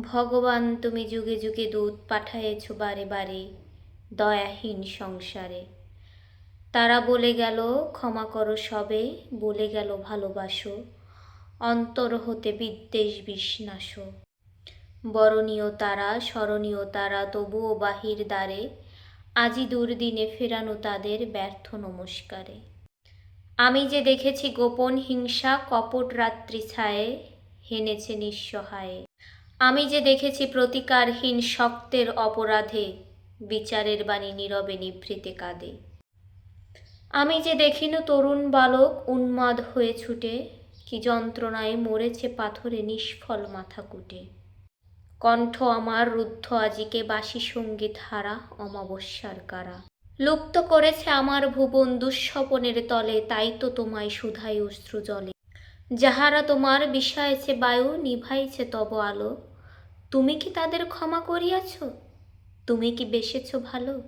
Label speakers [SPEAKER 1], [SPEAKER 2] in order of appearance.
[SPEAKER 1] ভগবান তুমি যুগে যুগে দূত পাঠায়েছ বারে বারে দয়াহীন সংসারে। তারা বলে গেল ক্ষমা করো সবে, বলে গেল ভালোবাসো, অন্তর হতে বিদ্বেষ বিষ্ণাস। বরণীয় তারা স্মরণীয় তারা, তবুও বাহির দ্বারে আজি দুর্দিনে ফেরানো তাদের ব্যর্থ নমস্কারে। আমি যে দেখেছি গোপন হিংসা কপট রাত্রি ছায়ে হেনেছে নিঃসহায়ে। আমি যে দেখেছি প্রতিকারহীন শক্তের অপরাধে বিচারের বাণী নীরবে নিভৃতে কাঁদে। আমি যে দেখিনু তরুণ বালক উন্মাদ হয়ে ছুটে, কি যন্ত্রণায় মরেছে পাথরে নিষ্ফল মাথা কুটে। কণ্ঠ আমার রুদ্ধ আজিকে বাসি সঙ্গীত হারা অমাবস্যার কারা। লুপ্ত করেছে আমার ভুবন দুঃস্বপনের তলে, তাই তো তোমায় সুধাই অশ্রু জলে। যাহারা তোমার বিষায়েছে বায়ু নিভাইছে তব আলো, তুমি কি তাদের ক্ষমা করিয়াছ? তুমি কি বেসেছ ভালো?